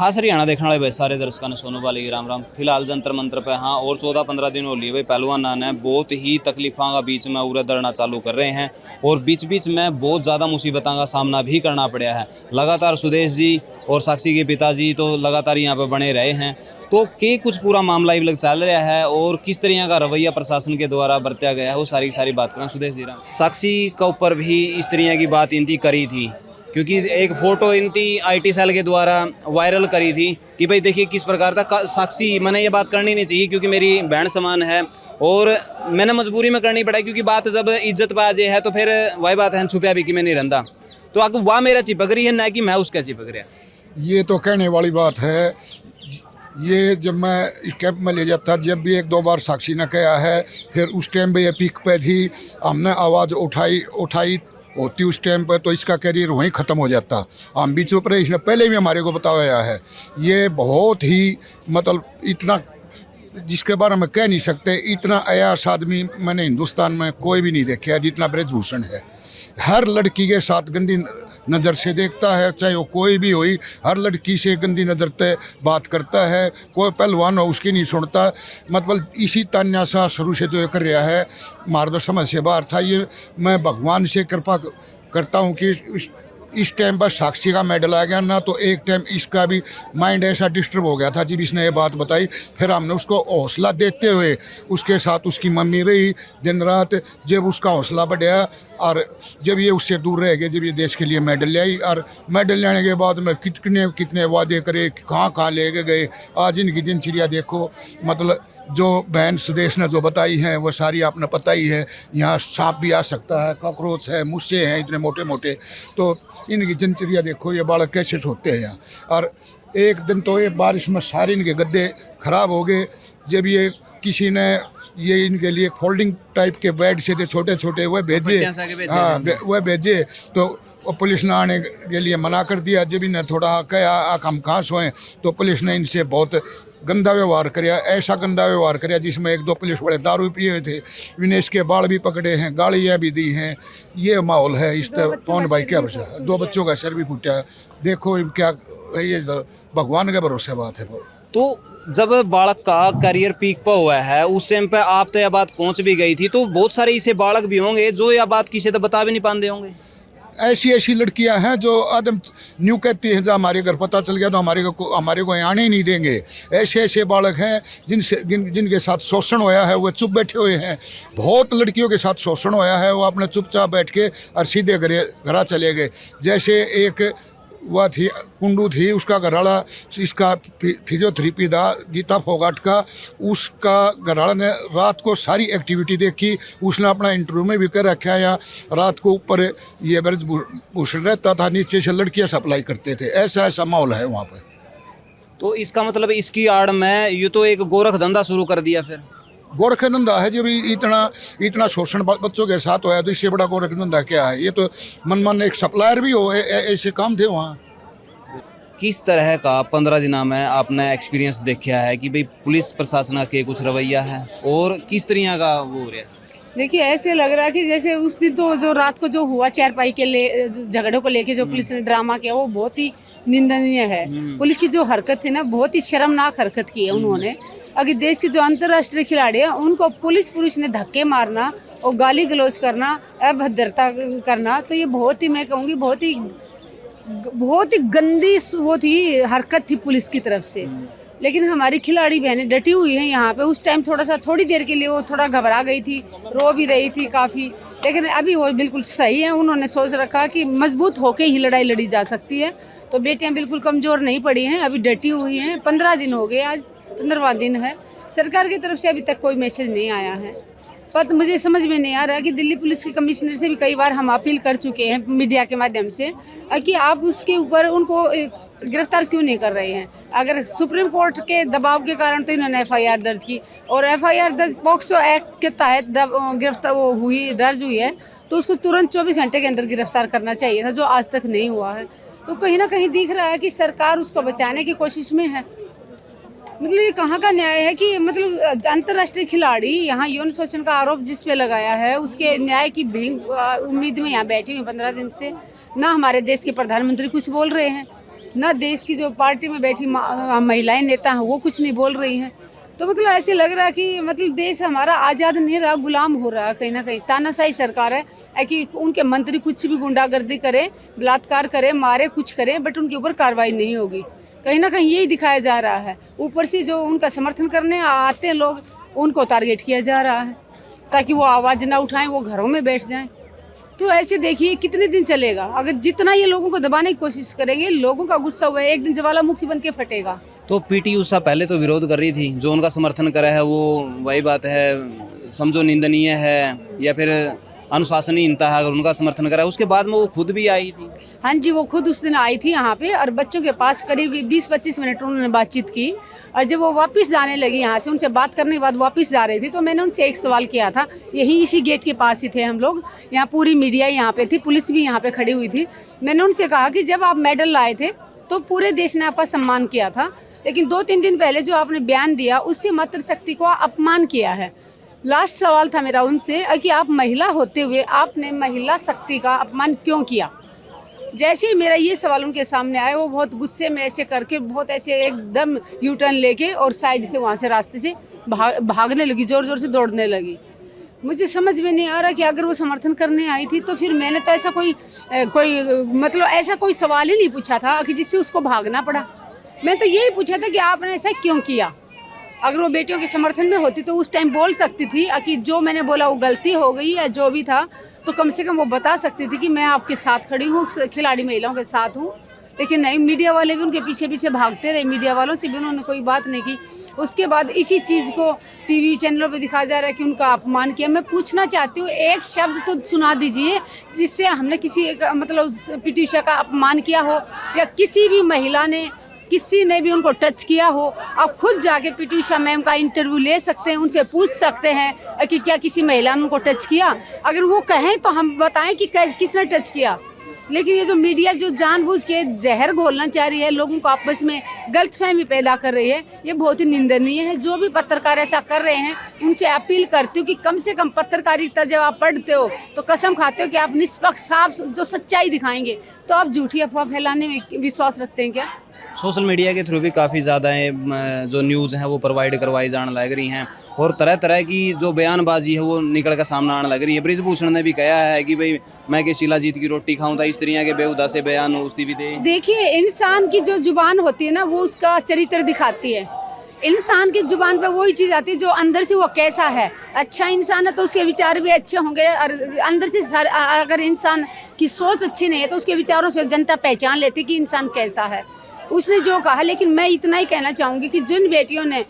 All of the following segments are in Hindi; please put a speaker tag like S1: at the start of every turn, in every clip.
S1: खास हरियाणा देखने वाले भाई सारे दर्शकों ने सोनू वाले राम राम। फिलहाल जंतर मंत्र पे हाँ और 14-15 दिन हो लिए भाई पहलवान नान है बहुत ही तकलीफों का बीच में उरे दरना चालू कर रहे हैं और बीच बीच में बहुत ज़्यादा मुसीबतों का सामना भी करना पड़ा है। लगातार सुदेश जी और साक्षी के पिताजी तो लगातार यहाँ पे बने रहे हैं। तो के कुछ पूरा मामला इब लग चल रहा है और किस तरह का रवैया प्रशासन के द्वारा बरता गया है वो सारी बात करें। सुदेश जी राम साक्षी का ऊपर भी इस तरह की बात इनकी करी थी क्योंकि एक फ़ोटो इनकी आईटी सेल के द्वारा वायरल करी थी कि भाई देखिए किस प्रकार था साक्षी। मैंने ये बात करनी नहीं चाहिए क्योंकि मेरी बहन समान है और मैंने मजबूरी में करनी पड़ा क्योंकि बात जब इज्जत बाजे है तो फिर वही बात है छुपया भी कि मैं नहीं रंदा तो आगे वाह मेरा चिपक रही है ना कि मैं उसका चिपक रहा।
S2: ये तो कहने वाली बात है। ये जब मैं इस कैंप में ले जाता जब भी 1-2 बार साक्षी ने कहा है फिर उस टाइम पे ये पीक पे थी हमने आवाज़ उठाई होती उस टाइम पर तो इसका करियर वहीं ख़त्म हो जाता। हम भी चुप रहे। इसने पहले भी हमारे को बताया है। ये बहुत ही मतलब इतना जिसके बारे में कह नहीं सकते इतना अयास आदमी मैंने हिंदुस्तान में कोई भी नहीं देखा जितना ब्रजभूषण है। हर लड़की के साथ गंदी नज़र से देखता है चाहे वो कोई भी हुई। हर लड़की से गंदी नज़र से बात करता है। कोई पहलवान हो उसकी नहीं सुनता। मतलब इसी तान्या सा शुरू से जो ये कर रहा है मार दो समझ से बाहर था। ये मैं भगवान से कृपा करता हूँ कि इस टाइम पर साक्षी का मेडल आ गया ना तो एक टाइम इसका भी माइंड ऐसा डिस्टर्ब हो गया था जब इसने ये बात बताई। फिर हमने उसको हौसला देते हुए उसके साथ उसकी मम्मी रही दिन रात। जब उसका हौसला बढ़ा और जब ये उससे दूर रह गए जब ये देश के लिए मेडल ले आई और मेडल लेने के बाद में कितने वादे करे कहाँ ले गए। आज इनकी दिनचर्या देखो। मतलब जो बहन सुदेश ने जो बताई हैं वो सारी आपने पता ही है। यहाँ सांप भी आ सकता है कॉकरोच है मुस्से हैं इतने मोटे मोटे। तो इनकी दिनचर्या देखो ये बालक कैसे होते हैं यहाँ। और एक दिन तो ये बारिश में सारे इनके गद्दे खराब हो गए। जब ये किसी ने ये इनके लिए फोल्डिंग टाइप के बेड से थे छोटे छोटे वह भेजे। हाँ वह भेजे तो पुलिस ने आने के लिए मना कर दिया। जब इन्हें थोड़ा कहा हम कहाँ सोएं तो पुलिस ने इनसे बहुत गंदा व्यवहार कराया। ऐसा गंदा व्यवहार कराया जिसमें 1-2 पुलिस वाले दारू पिए हुए थे। विनेश के बाल भी पकड़े हैं गालियाँ भी दी हैं। ये माहौल है इस तरह। कौन भाई क्या बचा 2 बच्चों का सर भी फूटा। देखो क्या ये भगवान के भरोसे बात है।
S1: तो जब बालक का करियर पीक पर हुआ है उस टाइम पे आप तो यह बात पहुंच भी गई थी तो बहुत सारे ऐसे बालक भी होंगे जो यह बात किसी तो बता भी नहीं पाते होंगे।
S2: ऐसी लड़कियां हैं जो आदम न्यू कहती हैं जब हमारे घर पता चल गया तो हमारे को आने ही नहीं देंगे। ऐसे बालक हैं जिनके साथ शोषण होया है वो चुप बैठे हुए हैं। बहुत लड़कियों के साथ शोषण होया है वो अपने चुपचाप बैठ के और सीधे घर चले गए। जैसे एक वह थी कुंडू थी उसका घरवाला इसका फिजियोथेरेपी था गीता फोगाट का। उसका घरवाला ने रात को सारी एक्टिविटी देखी। उसने अपना इंटरव्यू में भी कर रखा है। यहाँ रात को ऊपर ये ब्रजभूषण रहता था नीचे से लड़कियाँ सप्लाई करते थे। ऐसा माहौल है वहाँ पर।
S1: तो इसका मतलब इसकी आड़ में ये तो एक गोरख धंधा शुरू कर दिया। फिर
S2: गोरख धंधा है जब इतना शोषण बच्चों के साथ होया तो इससे बड़ा गोरख धंधा क्या है। ये तो मन एक सप्लायर भी हो ऐसे काम थे वहाँ।
S1: किस तरह का 15 दिनों में आपने एक्सपीरियंस देखा है कि भाई पुलिस प्रशासन के कुछ रवैया है और किस तरह का वो हो रहा है।
S3: देखिए ऐसे लग रहा है कि जैसे उस दिन तो जो रात को जो हुआ चारपाई के झगड़ों को लेके जो पुलिस ने ड्रामा किया वो बहुत ही निंदनीय है। पुलिस की जो हरकत थी ना बहुत ही शर्मनाक हरकत की है उन्होंने। अगर देश के जो अंतर्राष्ट्रीय खिलाड़ी हैं उनको पुलिस ने धक्के मारना और गाली गलौज करना अभद्रता करना तो ये बहुत ही मैं कहूँगी बहुत ही गंदी वो थी हरकत थी पुलिस की तरफ से। लेकिन हमारी खिलाड़ी बहनें डटी हुई हैं यहाँ पे। उस टाइम थोड़ी देर के लिए वो थोड़ा घबरा गई थी रो भी रही थी काफ़ी। लेकिन अभी वो बिल्कुल सही है। उन्होंने सोच रखा कि मजबूत होके ही लड़ाई लड़ी जा सकती है। तो बेटियाँ बिल्कुल कमज़ोर नहीं पड़ी हैं अभी डटी हुई हैं। 15 दिन हो गए आज 15वां दिन है। सरकार की तरफ से अभी तक कोई मैसेज नहीं आया है। पर मुझे समझ में नहीं आ रहा कि दिल्ली पुलिस के कमिश्नर से भी कई बार हम अपील कर चुके हैं मीडिया के माध्यम से कि आप उसके ऊपर उनको गिरफ्तार क्यों नहीं कर रहे हैं। अगर सुप्रीम कोर्ट के दबाव के कारण तो इन्होंने FIR दर्ज की और FIR दर्ज पॉक्सो एक्ट के तहत गिरफ्तार दर्ज हुई है तो उसको तुरंत 24 घंटे के अंदर गिरफ्तार करना चाहिए था जो आज तक नहीं हुआ है। तो कहीं ना कहीं दिख रहा है कि सरकार उसको बचाने की कोशिश में है। मतलब ये कहाँ का न्याय है कि मतलब अंतर्राष्ट्रीय खिलाड़ी यहाँ यौन शोषण का आरोप जिस पे लगाया है उसके न्याय की उम्मीद में यहाँ बैठी हुई 15 दिन से। ना हमारे देश के प्रधानमंत्री कुछ बोल रहे हैं ना देश की जो पार्टी में बैठी महिलाएं नेता हैं वो कुछ नहीं बोल रही हैं। तो मतलब ऐसे लग रहा है कि मतलब देश हमारा आज़ाद नहीं रहा, गुलाम हो रहा है कहीं ना कहीं। तानाशाही सरकार है कि उनके मंत्री कुछ भी गुंडागर्दी करें, बलात्कार करें, मारे, कुछ करें, बट उनके ऊपर कार्रवाई नहीं होगी। कहीं ना कहीं यही दिखाया जा रहा है। ऊपर से जो उनका समर्थन करने आते हैं लोग, उनको टारगेट किया जा रहा है ताकि वो आवाज़ ना उठाएं, वो घरों में बैठ जाएं। तो ऐसे देखिए कितने दिन चलेगा। अगर जितना ये लोगों को दबाने की कोशिश करेंगे, लोगों का गुस्सा हुआ है, एक दिन ज्वालामुखी बन के फटेगा।
S1: तो पीटी उषा पहले तो विरोध कर रही थी, जो उनका समर्थन करा है वो वही बात है, समझो निंदनीय है या फिर अनुशासनहीनता है अगर उनका समर्थन करा है। उसके बाद में वो खुद भी आई थी।
S3: हाँ जी, वो खुद उस दिन आई थी यहाँ पे और बच्चों के पास करीब 20-25 मिनट उन्होंने बातचीत की। और जब वो वापस जाने लगी यहाँ से, उनसे बात करने के बाद वापस जा रही थी, तो मैंने उनसे एक सवाल किया था। यही इसी गेट के पास ही थे हम लोग, यहाँ पूरी मीडिया यहाँ पे थी, पुलिस भी यहाँ पे खड़ी हुई थी। मैंने उनसे कहा कि जब आप मेडल लाए थे तो पूरे देश ने आपका सम्मान किया था, लेकिन 2-3 दिन पहले जो आपने बयान दिया उससे मातृशक्ति को अपमान किया है। लास्ट सवाल था मेरा उनसे कि आप महिला होते हुए आपने महिला शक्ति का अपमान क्यों किया। जैसे ही मेरा ये सवाल उनके सामने आया, वो बहुत गुस्से में ऐसे करके बहुत ऐसे एकदम यू टर्न लेके और साइड से वहाँ से रास्ते से भागने लगी, ज़ोर ज़ोर से दौड़ने लगी। मुझे समझ में नहीं आ रहा कि अगर वो समर्थन करने आई थी तो फिर मैंने तो ऐसा कोई मतलब ऐसा कोई सवाल ही नहीं पूछा था कि जिससे उसको भागना पड़ा। मैं तो यही पूछा था कि आपने ऐसा क्यों किया। अगर वो बेटियों के समर्थन में होती तो उस टाइम बोल सकती थी कि जो मैंने बोला वो गलती हो गई या जो भी था, तो कम से कम वो बता सकती थी कि मैं आपके साथ खड़ी हूँ, खिलाड़ी महिलाओं के साथ हूँ। लेकिन नहीं, मीडिया वाले भी उनके पीछे पीछे भागते रहे, मीडिया वालों से भी उन्होंने कोई बात नहीं की। उसके बाद इसी चीज़ को टीवी चैनलों पे दिखाया जा रहा है कि उनका अपमान किया। मैं पूछना चाहती हूँ, एक शब्द तो सुना दीजिए जिससे हमने किसी मतलब पीटी उषा का अपमान किया हो या किसी भी महिला ने, किसी ने भी उनको टच किया हो। आप खुद जाके पीटी उषा मैम का इंटरव्यू ले सकते हैं, उनसे पूछ सकते हैं कि क्या किसी महिला ने उनको टच किया। अगर वो कहें तो हम बताएं कि किसने टच किया। लेकिन ये जो मीडिया जो जानबूझ के जहर घोलना चाह रही है, लोगों को आपस में गलतफहमी पैदा कर रही है, ये बहुत ही निंदनीय है। जो भी पत्रकार ऐसा कर रहे हैं उनसे अपील करती हूँ कि कम से कम पत्रकारिता जब आप पढ़ते हो तो कसम खाते हो कि आप निष्पक्ष साफ जो सच्चाई दिखाएंगे, तो आप झूठी अफवाह फैलाने में विश्वास रखते हैं क्या?
S1: सोशल मीडिया के थ्रू भी काफ़ी ज़्यादा जो न्यूज़ हैं वो प्रोवाइड करवाई जाने लग रही हैं और तरह तरह की जो बयानबाजी है वो निकल कर सामने आने लग रही है। बृजभूषण ने भी कहा है कि भाई मैं कि शिलाजीत की रोटी खाऊं था, इस तरह के बेहुदा से बयान उसकी भी दे।
S3: देखिए, इंसान की जो जुबान होती है ना, वो उसका चरित्र दिखाती है। इंसान की जुबान पे वही चीज़ आती है जो अंदर से वो कैसा है। अच्छा इंसान है तो उसके विचार भी अच्छे होंगे, और अंदर से अगर इंसान की सोच अच्छी नहीं है तो उसके विचारों से जनता पहचान लेती है कि इंसान कैसा है। उसने जो कहा, लेकिन मैं इतना ही कहना चाहूँगी कि जिन बेटियों ने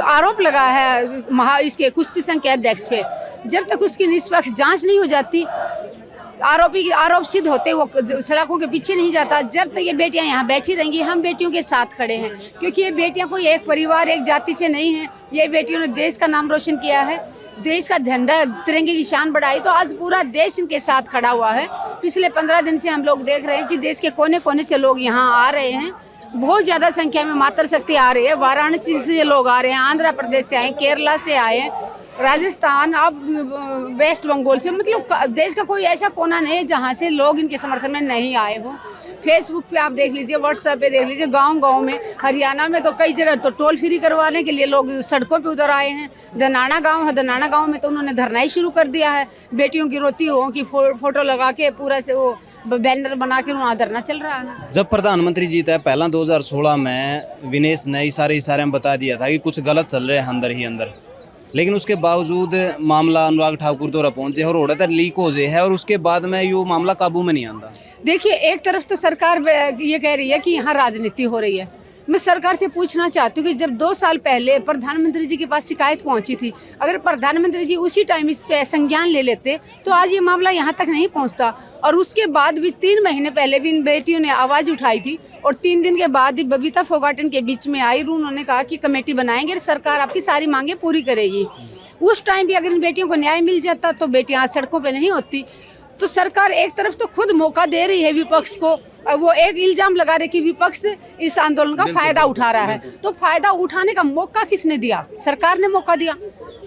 S3: आरोप लगाया है इसके कुश्ती संघ के अध्यक्ष पे, जब तक उसकी निष्पक्ष जांच नहीं हो जाती, आरोपी की आरोप सिद्ध होते वो सलाखों के पीछे नहीं जाता, जब तक ये बेटियां यहाँ बैठी रहेंगी, हम बेटियों के साथ खड़े हैं। क्योंकि ये बेटियां कोई एक परिवार, एक जाति से नहीं हैं। ये बेटियों ने देश का नाम रोशन किया है, देश का झंडा, तिरंगे की शान बढ़ाई, तो आज पूरा देश इनके साथ खड़ा हुआ है। पिछले 15 दिन से हम लोग देख रहे हैं कि देश के कोने कोने से लोग यहाँ आ रहे हैं। बहुत ज़्यादा संख्या में मातृशक्ति आ रही है। वाराणसी से लोग आ रहे हैं, आंध्र प्रदेश से आए, केरला से आए हैं, राजस्थान, अब वेस्ट बंगाल से, मतलब देश का कोई ऐसा कोना नहीं है जहाँ से लोग इनके समर्थन में नहीं आए हों। फेसबुक पे आप देख लीजिए, व्हाट्सएप पे देख लीजिए, गांव-गांव में, हरियाणा में तो कई जगह तो टोल फ्री करवाने के लिए लोग सड़कों पे उतर आए हैं। दनाना गांव है, दनाना गांव में तो उन्होंने धरना ही शुरू कर दिया है। बेटियों की रोती हुओं की फोटो लगा के पूरा से वो बैनर बना के वहाँ धरना चल रहा है।
S1: जब प्रधानमंत्री जीता है पहला 2016 में विनेश ने इशारे में बता दिया था कि कुछ गलत चल रहे हैं अंदर ही अंदर, लेकिन उसके बावजूद मामला अनुराग ठाकुर द्वारा पहुंचे और उड़ातर लीक हो जाए है और उसके बाद में ये मामला काबू में नहीं आता।
S3: देखिए, एक तरफ तो सरकार ये कह रही है कि यहाँ राजनीति हो रही है। मैं सरकार से पूछना चाहती हूँ कि जब 2 साल पहले प्रधानमंत्री जी के पास शिकायत पहुँची थी, अगर प्रधानमंत्री जी उसी टाइम इस पे संज्ञान ले लेते तो आज ये मामला यहाँ तक नहीं पहुँचता। और उसके बाद भी 3 महीने पहले भी इन बेटियों ने आवाज़ उठाई थी और 3 दिन के बाद ही बबीता फोगाटन के बीच में आई, उन्होंने कहा कि कमेटी बनाएंगे और सरकार आपकी सारी मांगें पूरी करेगी। उस टाइम भी अगर इन बेटियों को न्याय मिल जाता तो बेटियाँ आज सड़कों पर नहीं होती। तो सरकार एक तरफ तो खुद मौका दे रही है विपक्ष को, वो एक इल्जाम लगा रहे कि विपक्ष इस आंदोलन का फायदा उठा रहा है। तो फायदा उठाने का मौका किसने दिया? सरकार ने मौका दिया।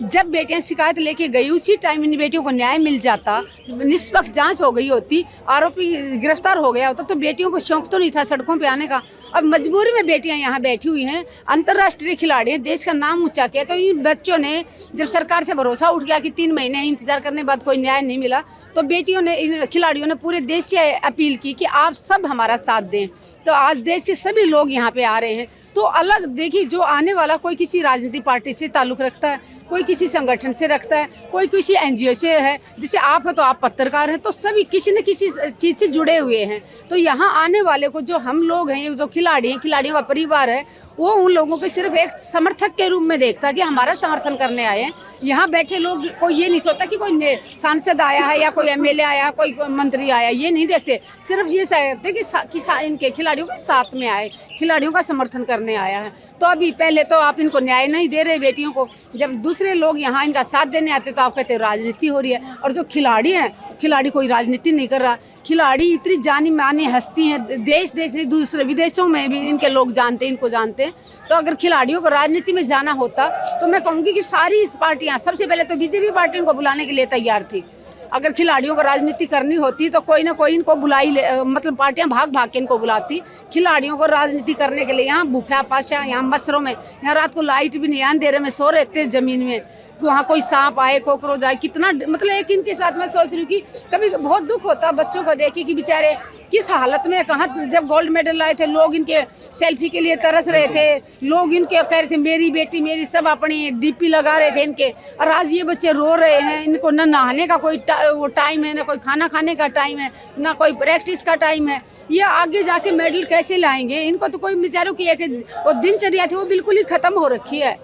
S3: जब बेटियां शिकायत लेके गई उसी टाइम इन बेटियों को न्याय मिल जाता, निष्पक्ष जांच हो गई होती, आरोपी गिरफ्तार हो गया होता, तो बेटियों को शौक तो नहीं था सड़कों पे आने का। अब मजबूरी में बेटियां यहाँ बैठी हुई हैं, अंतर्राष्ट्रीय खिलाड़ी हैं, देश का नाम ऊंचा किया। तो इन बच्चों ने जब सरकार से भरोसा उठ गया कि 3 महीने इंतजार करने के बाद कोई न्याय नहीं मिला, तो बेटियों ने, इन खिलाड़ियों ने पूरे देश से अपील की कि आप सब हमारा साथ दें। तो आज देश के सभी लोग यहाँ पे आ रहे हैं। तो अलग देखिए, जो आने वाला कोई किसी राजनीतिक पार्टी से ताल्लुक़ रखता है, कोई किसी संगठन से रखता है, कोई किसी NGO से है, जैसे आप है तो आप पत्रकार हैं, तो सभी किसी न किसी चीज़ से जुड़े हुए हैं। तो यहाँ आने वाले को जो हम लोग हैं, जो खिलाड़ी हैं, खिलाड़ियों का परिवार है, वो उन लोगों को सिर्फ एक समर्थक के रूप में देखता है कि हमारा समर्थन करने आए हैं। यहाँ बैठे लोग को ये नहीं सोचता कि कोई सांसद आया है या कोई MLA आया, कोई मंत्री आया, ये नहीं देखते। सिर्फ ये कहते कि इनके खिलाड़ियों के साथ में आए, खिलाड़ियों का समर्थन करने आया है। तो अभी पहले तो आप इनको न्याय नहीं दे रहे बेटियों को, जब दूसरे लोग यहाँ इनका साथ देने आते तो आप कहते राजनीति हो रही है। और जो खिलाड़ी हैं, खिलाड़ी कोई राजनीति नहीं कर रहा। खिलाड़ी इतनी जानी मानी हस्ती हैं, देश नहीं, दूसरे विदेशों में भी इनके लोग जानते हैं, इनको जानते हैं। तो अगर खिलाड़ियों को राजनीति में जाना होता तो मैं कहूँगी कि सारी इस पार्टियाँ, सबसे पहले तो BJP पार्टी इनको बुलाने के लिए तैयार थी। अगर खिलाड़ियों को राजनीति करनी होती तो कोई ना कोई इनको मतलब पार्टियां भाग भाग के इनको बुलाती। खिलाड़ियों को राजनीति करने के लिए यहाँ भूखा पाशा, यहाँ मच्छरों में, यहाँ रात को लाइट भी नहीं, अंधेरे में सो रहे थे जमीन में, वहाँ कोई सांप आए, कॉकरोच आए, कितना मतलब एक इनके साथ मैं सोच रही हूँ कि कभी बहुत दुख होता बच्चों को देखे कि बेचारे किस हालत में, कहाँ जब गोल्ड मेडल लाए थे लोग इनके सेल्फी के लिए तरस रहे थे, लोग इनके कह रहे थे मेरी बेटी मेरी, सब अपनी DP लगा रहे थे इनके। और आज ये बच्चे रो रहे हैं, इनको न नहाने का कोई वो टाइम है, ना कोई खाना खाने का टाइम है, ना कोई प्रैक्टिस का टाइम है। ये आगे जाके मेडल कैसे लाएंगे? इनको तो कोई बेचारों की एक वो दिनचर्या थी वो बिल्कुल ही खत्म हो रखी है।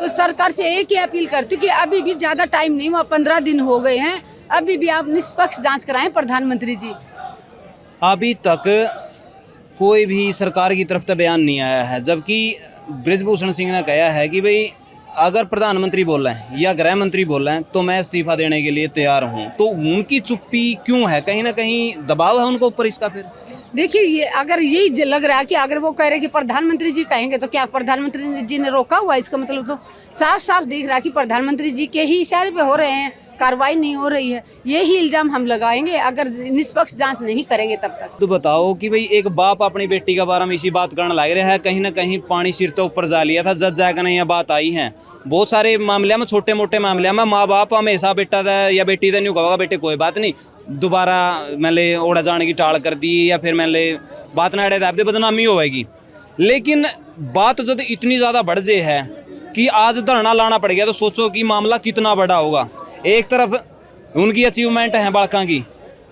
S3: तो सरकार से एक ही अपील करती हूँ कि अभी भी ज़्यादा टाइम नहीं हुआ, 15 दिन हो गए हैं, अभी भी आप निष्पक्ष जांच कराएं प्रधानमंत्री जी।
S1: अभी तक कोई भी सरकार की तरफ से बयान नहीं आया है, जबकि बृजभूषण सिंह ने कहा है कि भाई अगर प्रधानमंत्री बोल रहे हैं या गृह मंत्री बोल रहे हैं तो मैं इस्तीफा देने के लिए तैयार हूं। तो उनकी चुप्पी क्यों है? कहीं ना कहीं दबाव है उनको ऊपर इसका। फिर
S3: देखिए, ये अगर यही लग रहा है कि अगर वो कह रहे कि प्रधानमंत्री जी कहेंगे तो क्या प्रधानमंत्री जी ने रोका हुआ? इसका मतलब तो साफ साफ दिख रहा है कि प्रधानमंत्री जी के ही इशारे पे हो रहे हैं, कार्रवाई नहीं हो रही है। यही इल्जाम हम लगाएंगे अगर निष्पक्ष जांच नहीं करेंगे तब तक।
S1: तो बताओ कि भाई एक बाप अपनी बेटी के बारे में इसी बात करने लग रहा है, कहीं ना कहीं पानी सिर तो ऊपर जा लिया था जज जाकर नहीं, यह बात आई है। बहुत सारे मामले में, छोटे मोटे मामले में माँ बाप हमेशा बेटा था या बेटी था नहीं कहोगा बेटे कोई बात नहीं, दोबारा मैंने ओढ़ा जाने की टाल कर दी या फिर मैंने बात ना अड़े आपकी बदनामी होगी। लेकिन बात जब इतनी ज़्यादा बढ़ जाए है कि आज धरना लाना पड़ गया, तो सोचो कि मामला कितना बड़ा होगा। एक तरफ उनकी अचीवमेंट है बालका की,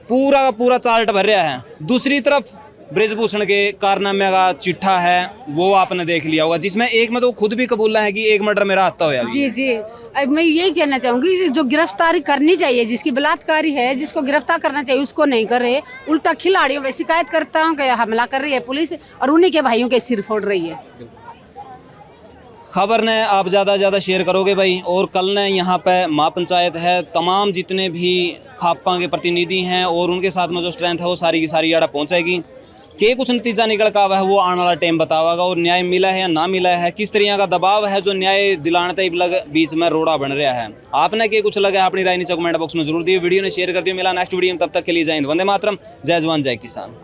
S1: पूरा का पूरा चार्ट भर रहा है, दूसरी तरफ बृजभूषण के कारनामे का चिट्ठा है, वो आपने देख लिया होगा, जिसमें एक में तो खुद भी कबूला है कि एक मर्डर मेरा हाथ होया।
S3: जी जी, अब मैं यही कहना चाहूँगी जो गिरफ्तारी करनी चाहिए, जिसकी बलात्कारी है, जिसको गिरफ्तार करना चाहिए उसको नहीं कर रहे, उल्टा खिलाड़ियों पे शिकायतकर्ताओं का हमला कर रही है पुलिस और उन्हीं के भाइयों के सिर फोड़ रही है।
S1: खबर ने आप ज़्यादा से ज़्यादा शेयर करोगे भाई। और कल ने यहाँ पे महापंचायत है, तमाम जितने भी खापा के प्रतिनिधि हैं और उनके साथ में जो स्ट्रेंथ है वो सारी की सारी आड़ा पहुँचेगी। के कुछ नतीजा निकल का है वो आने वाला टाइम बतावागा, और न्याय मिला है या ना मिला है, किस तरह का दबाव है जो न्याय दिलाने तक लग बीच में रोड़ा बन रहा है। आपने के कुछ लगा अपनी राय नीचे कमेंट बॉक्स में जरूर दी, वीडियो ने शेयर कर दियो। मिला नेक्स्ट वीडियो में, तब तक के लिए जय हिंद, वंदे मातरम, जय जवान जय किसान।